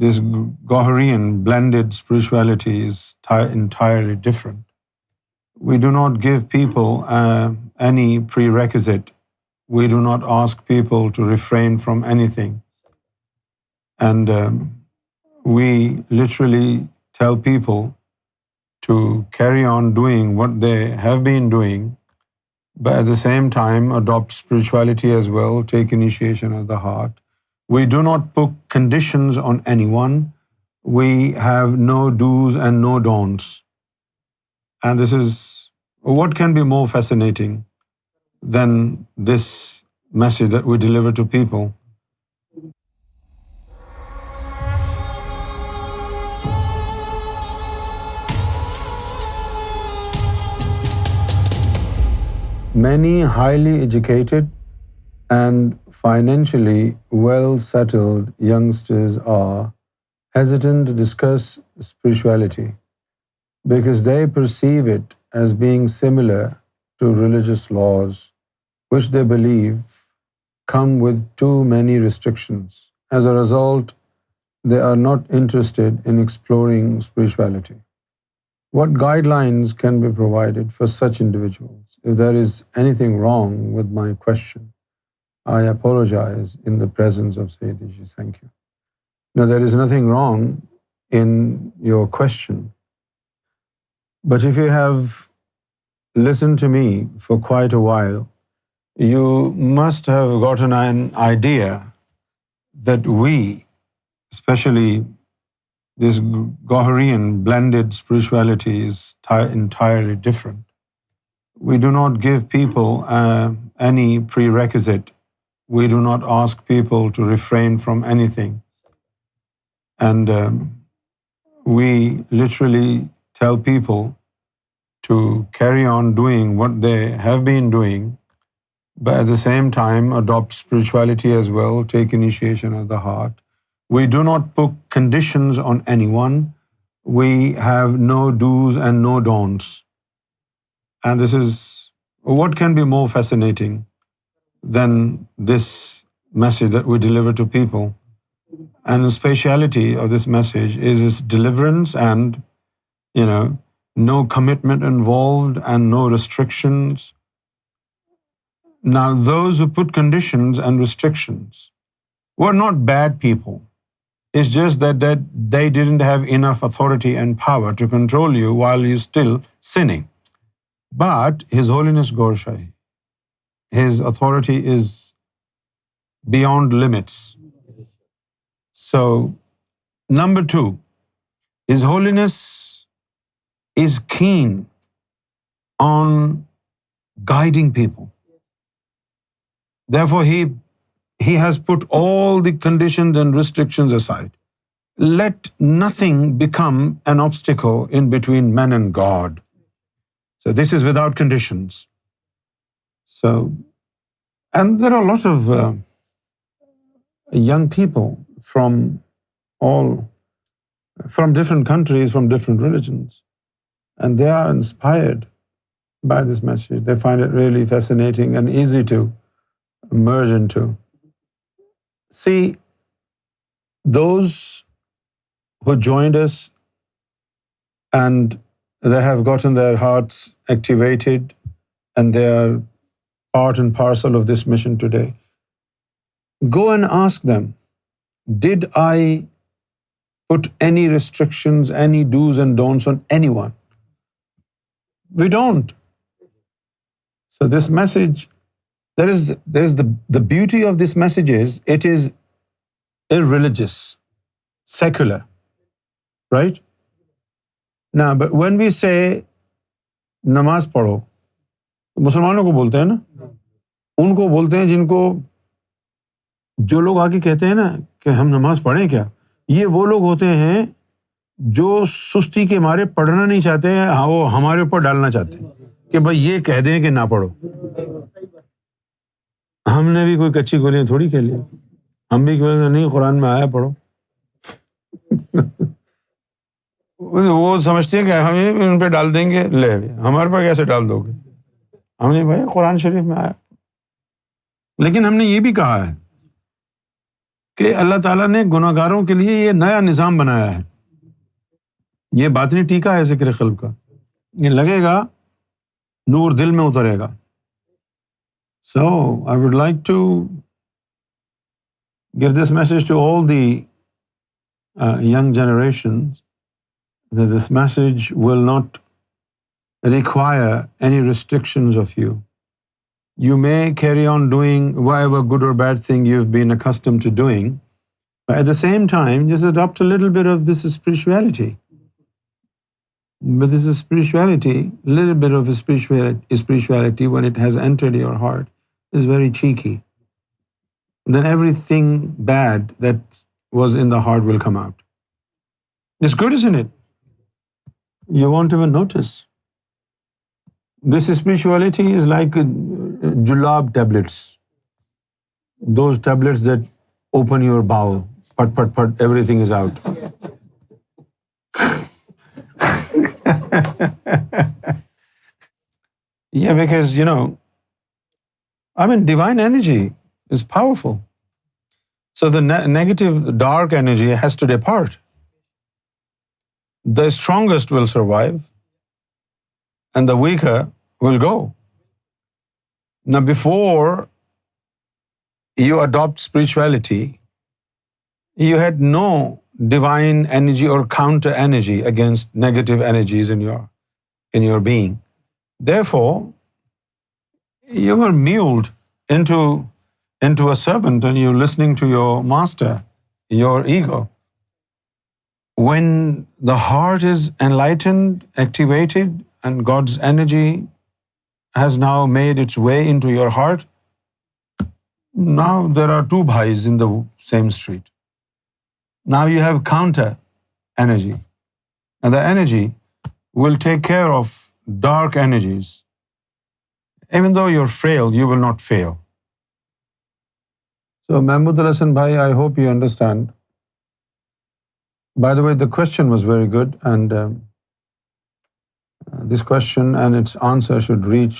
this Goharian blended spirituality is entirely different. We do not give people any prerequisite. We do not ask people to refrain from anything. And we literally tell people to carry on doing what they have been doing, but at the same time adopt spirituality as well, take initiation of the heart. We do not put conditions on anyone. We have no do's and no don'ts. And this is, what can be more fascinating than this message that we deliver to people? Many highly educated and financially well-settled youngsters are hesitant to discuss spirituality because they perceive it as being similar to religious laws, which they believe come with too many restrictions. As a result, they are not interested in exploring spirituality. What guidelines can be provided for such individuals? If there is anything wrong with my question, I apologize in the presence of Sayyidi Ji. Thank you. No, there is nothing wrong in your question. But if you have listened to me for quite a while, you must have gotten an idea that we, especially this Goharian blended spirituality, is entirely different. We do not give people any prerequisite. We do not ask people to refrain from anything. And we literally tell people to carry on doing what they have been doing, but at the same time adopt spirituality as well, take initiation of the heart. We do not put conditions on anyone. We have no do's and no don'ts. And this is, what can be more fascinating than this message that we deliver to people? And the speciality of this message is its deliverance and, no commitment involved and no restrictions. Now, those who put conditions and restrictions were not bad people. It's just that they didn't have enough authority and power to control you while you're still sinning. But His Holiness Gohar Shahi, his authority is beyond limits. So, number 2, His Holiness is keen on guiding people. Therefore, he has put all the conditions and restrictions aside. Let nothing become an obstacle in between man and God. So this is without conditions. So, and there are lots of young people from different countries, from different religions, and they are inspired by this message. They find it really fascinating and easy to merge into. See, those who joined us and they have gotten their hearts activated and they are part and parcel of this mission today, go and ask them, did I put any restrictions, any do's and don'ts on anyone? We don't. So this message, there is the beauty of this message is it is irreligious, secular, right? Now, but when we say नमाज पढ़ो, मुसलमानों को बोलते हैं ना, उनको बोलते हैं जिनको, जो लोग आके कहते हैं ना कि हम नमाज पढ़ें क्या, ये वो लोग होते हैं जो सुस्ती के मारे पढ़ना नहीं चाहते हैं, हाँ वो हमारे ऊपर डालना चाहते हैं कि भाई ये कह दें कि ना पढ़ो. हमने भी कोई कच्ची गोलियां थोड़ी खेली, हम भी कहते नहीं कुरान में आया पढ़ो. वो समझते हैं कि हम उन पे डाल देंगे, ले हमारे पर कैसे डाल दोगे, हमने भाई कुरान शरीफ में आया. लेकिन हमने ये भी कहा है کہ اللہ تعالیٰ نے گناہگاروں کے لیے یہ نیا نظام بنایا ہے. یہ باطنی ٹیکا ہے ذکر قلب کا. یہ لگے گا نور دل میں اترے گا. So I would like to give this message to all the young generations, that this message will not require any restrictions of you. You may carry on doing whatever good or bad thing you've been accustomed to doing, but at the same time, just adopt a little bit of this spirituality. But this is spirituality, little bit of spirituality, when it has entered your heart, is very cheeky. Then everything bad that was in the heart will come out. It's good, isn't it? You won't even notice. This spirituality is like julab tablets. Those tablets that open your bowel. Pat, everything is out. Yeah, because, divine energy is powerful. So the negative, dark energy has to depart. The strongest will survive, and the weaker will go. Now, before you adopt spirituality, you had no divine energy or counter energy against negative energies in your being. Therefore, you were muled into a servant, and you're listening to your master, your ego. When the heart is enlightened, activated, and God's energy has now made its way into your heart, now there are two bhais in the same street. Now you have counter energy, and the energy will take care of dark energies. Even though you're frail, you will not fail. So Mahmood Hassan bhai, I hope you understand. By the way, the question was very good, and this question and its answer should reach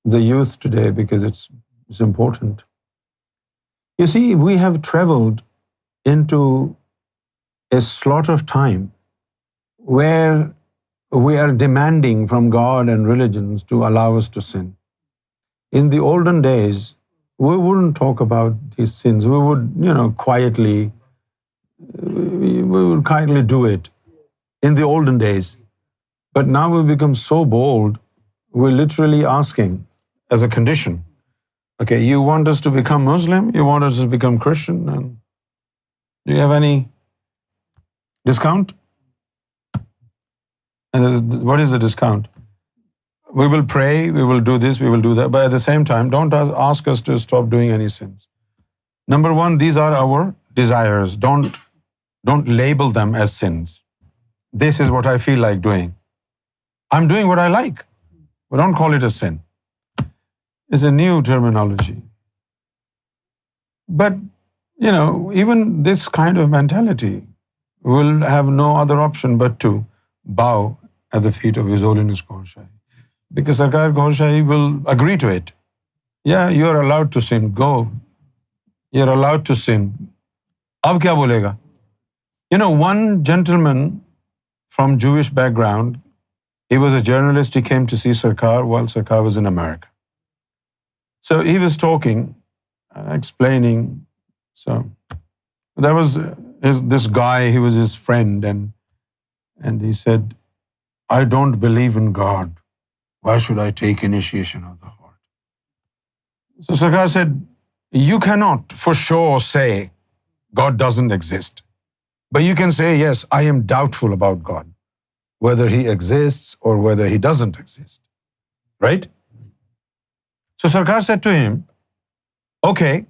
the youth today, because it's important. You see, we have traveled into a slot of time where we are demanding from God and religions to allow us to sin. In the olden days, we wouldn't talk about these sins. We would, quietly do it in the olden days. But now we've become so bold, we're literally asking as a condition, okay, you want us to become Muslim, you want us to become Christian, and do you have any discount? And what is the discount? We will pray, we will do this, we will do that, but at the same time, don't ask us to stop doing any sins. Number one, these are our desires. Don't label them as sins. This is what I feel like doing. I'm doing what I like, but don't call it a sin. It's a new terminology. But, even this kind of mentality will have no other option but to bow at the feet of His Holiness Gohar Shahi. Because Sarkar Gohar Shahi will agree to it. Yeah, you are allowed to sin. Go. You're allowed to sin. Ab kya bolega? One gentleman from Jewish background, he was a journalist. He came to see Sarkar while Sarkar was in America. So he was talking, explaining. So there was this guy, he was his friend, and he said, I don't believe in God. Why should I take initiation of the heart? So Sarkar said, you cannot for sure say God doesn't exist. But you can say, yes, I am doubtful about God, whether He exists or whether He doesn't exist. Right? So Sarkar said to him, okay,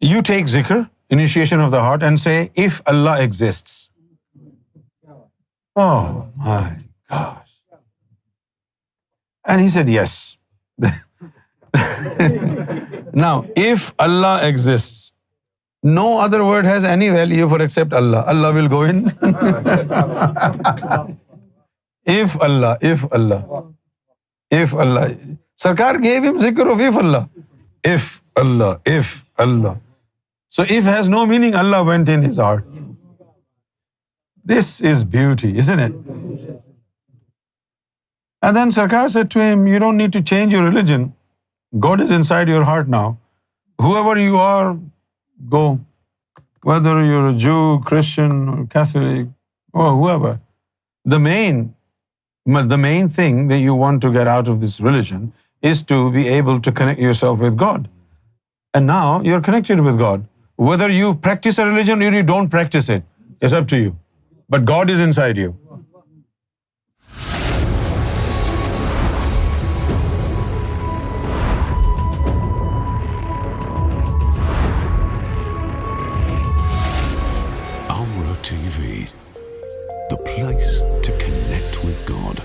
you take zikr, initiation of the heart, and say, if Allah exists. Oh my gosh. And he said, yes. Now, if Allah exists, no other word has any value for except Allah. Allah will go in. If Allah. Sarkar gave him zikr of if Allah. If Allah. So if it has no meaning, Allah went in his heart. This is beauty, isn't it? And then Sarkar said to him, you don't need to change your religion. God is inside your heart now. Whoever you are, go. Whether you're a Jew, Christian, or Catholic, or whoever. The main thing that you want to get out of this religion is to be able to connect yourself with God. And now you're connected with God. Whether you practice a religion or you don't practice it, it's up to you. But God is inside you. ALRA TV, the place to connect with God.